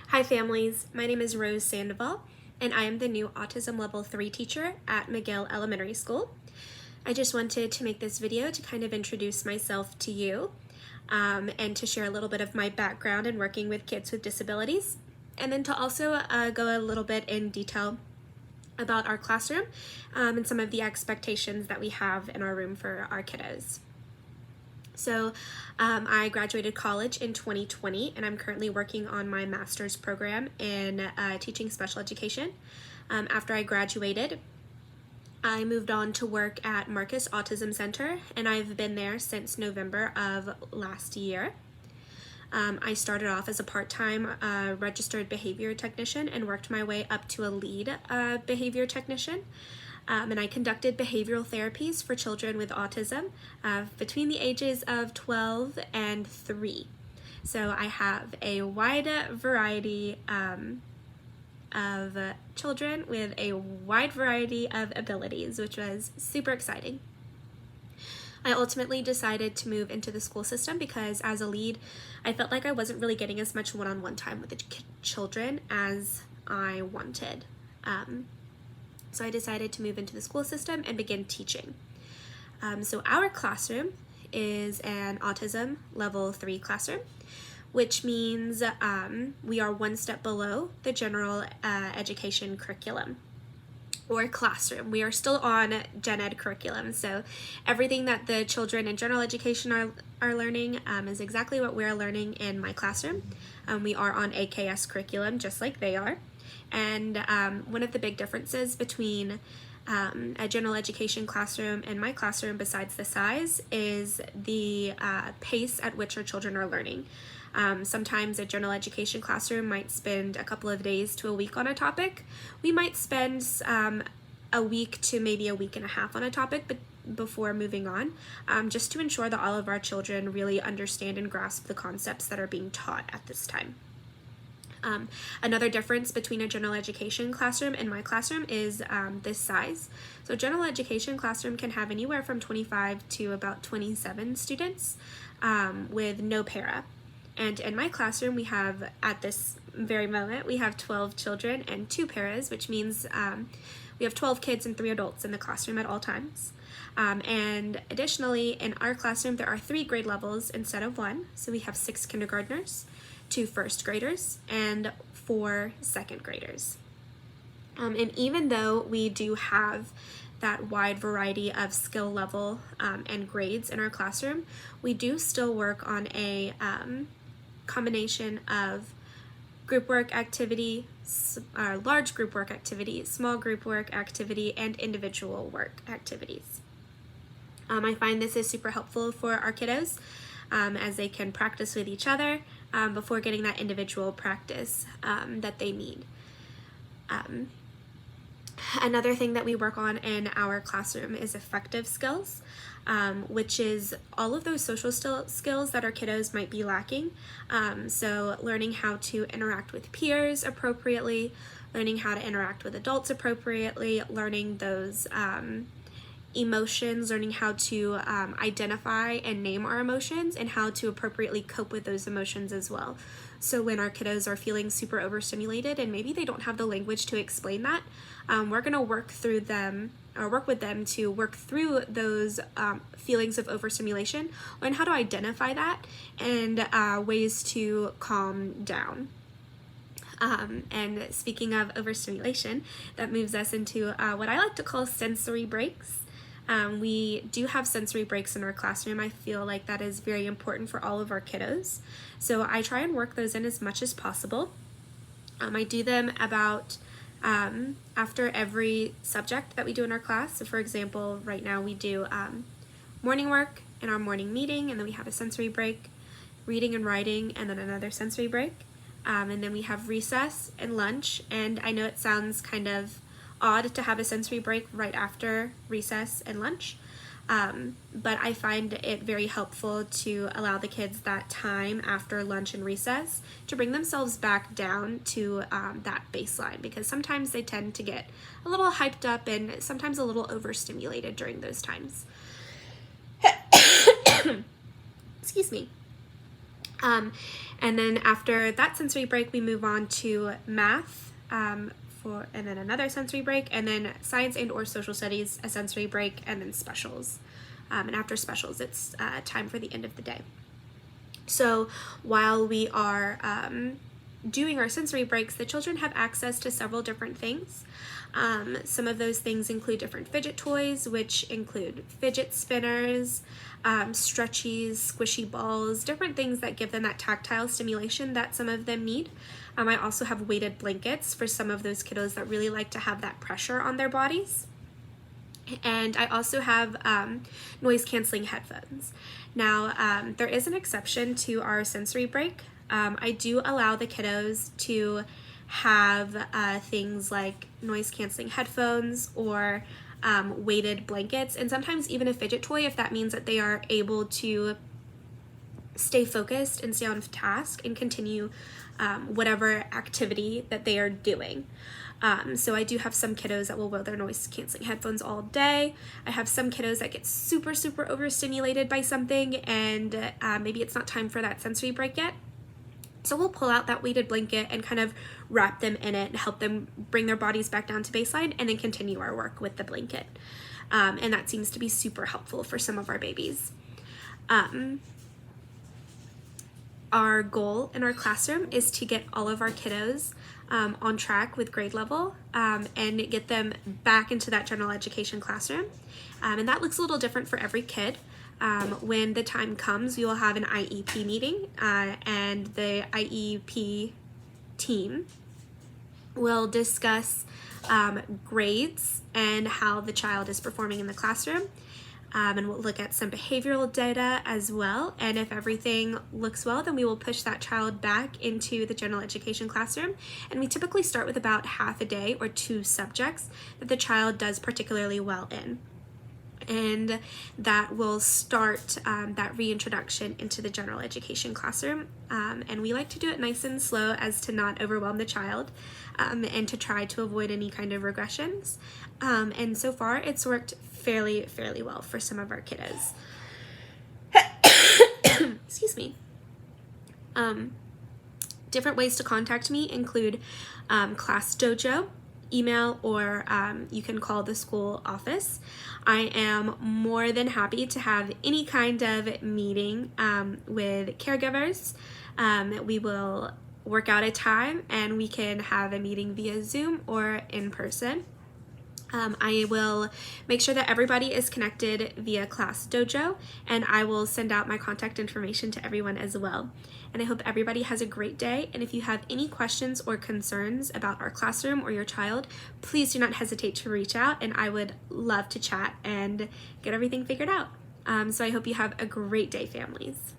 Hi families, my name is Rose Sandoval and I am the new Autism Level 3 teacher at McGill Elementary School. I just wanted to make this video to kind of introduce myself to you and to share a little bit of my background in working with kids with disabilities, and then to also go a little bit in detail about our classroom and some of the expectations that we have in our room for our kiddos. So I graduated college in 2020 and I'm currently working on my master's program in teaching special education. After I graduated, I moved on to work at Marcus Autism Center and I've been there since November of last year. I started off as a part-time registered behavior technician and worked my way up to a lead behavior technician. And I conducted behavioral therapies for children with autism between the ages of 12 and 3. So I have a wide variety of children with a wide variety of abilities, which was super exciting. I ultimately decided to move into the school system because as a lead, I felt like I wasn't really getting as much one-on-one time with the children as I wanted. So I decided to move into the school system and begin teaching. So our classroom is an Autism Level 3 classroom, which means we are one step below the general education curriculum or classroom. We are still on gen ed curriculum, so everything that the children in general education are learning is exactly what we're learning in my classroom. We are on AKS curriculum just like they are. And one of the big differences between a general education classroom and my classroom, besides the size, is the pace at which our children are learning. Sometimes a general education classroom might spend a couple of days to a week on a topic. We might spend a week to maybe a week and a half on a topic, but before moving on, just to ensure that all of our children really understand and grasp the concepts that are being taught at this time. Another difference between a general education classroom and my classroom is this size. So general education classroom can have anywhere from 25 to about 27 students with no para. And in my classroom, we have, at this very moment, we have 12 children and 2 paras, which means we have 12 kids and 3 adults in the classroom at all times. And additionally, in our classroom, there are 3 grade levels instead of 1. So we have 6 kindergartners, 2 first graders, and 4 second graders. And even though we do have that wide variety of skill level and grades in our classroom, we do still work on a combination of group work activity, large group work activity, small group work activity, and individual work activities. I find this is super helpful for our kiddos as they can practice with each other before getting that individual practice that they need. Another thing that we work on in our classroom is affective skills, which is all of those social skills that our kiddos might be lacking. So learning how to interact with peers appropriately, learning how to interact with adults appropriately, learning those emotions, learning how to identify and name our emotions and how to appropriately cope with those emotions as well. So when our kiddos are feeling super overstimulated and maybe they don't have the language to explain that, we're going to work with them to work through those feelings of overstimulation, learn how to identify that, and ways to calm down. And speaking of overstimulation, that moves us into what I like to call sensory breaks. We do have sensory breaks in our classroom. I feel like that is very important for all of our kiddos. So I try and work those in as much as possible. I do them about after every subject that we do in our class. So for example, right now we do morning work in our morning meeting, and then we have a sensory break, reading and writing, and then another sensory break. And then we have recess and lunch. And I know it sounds kind of odd to have a sensory break right after recess and lunch, but I find it very helpful to allow the kids that time after lunch and recess to bring themselves back down to that baseline, because sometimes they tend to get a little hyped up and sometimes a little overstimulated during those times. Excuse me. And then after that sensory break, we move on to math, and then another sensory break, and then science and or social studies, a sensory break, and then specials. And after specials, it's time for the end of the day. So while we are doing our sensory breaks, the children have access to several different things. Some of those things include different fidget toys, which include fidget spinners, stretchies, squishy balls, different things that give them that tactile stimulation that some of them need. I also have weighted blankets for some of those kiddos that really like to have that pressure on their bodies. And I also have noise canceling headphones. Now, there is an exception to our sensory break. I do allow the kiddos to have things like noise canceling headphones or weighted blankets, and sometimes even a fidget toy if that means that they are able to stay focused and stay on task and continue whatever activity that they are doing. So I do have some kiddos that will wear their noise canceling headphones all day. I have some kiddos that get super overstimulated by something and maybe it's not time for that sensory break yet. So we'll pull out that weighted blanket and kind of wrap them in it and help them bring their bodies back down to baseline and then continue our work with the blanket. And that seems to be super helpful for some of our babies. Our goal in our classroom is to get all of our kiddos on track with grade level and get them back into that general education classroom. And that looks a little different for every kid. When the time comes, we will have an IEP meeting and the IEP team will discuss grades and how the child is performing in the classroom. And we'll look at some behavioral data as well. And if everything looks well, then we will push that child back into the general education classroom. And we typically start with about half a day or 2 subjects that the child does particularly well in. And that will start that reintroduction into the general education classroom. And we like to do it nice and slow as to not overwhelm the child and to try to avoid any kind of regressions. And so far it's worked fairly well for some of our kiddos. Excuse me. Different ways to contact me include Class Dojo, email, or you can call the school office. I am more than happy to have any kind of meeting with caregivers. We will work out a time and we can have a meeting via Zoom or in person. I will make sure that everybody is connected via Class Dojo, and I will send out my contact information to everyone as well. And I hope everybody has a great day, and if you have any questions or concerns about our classroom or your child, please do not hesitate to reach out, and I would love to chat and get everything figured out. So I hope you have a great day, families.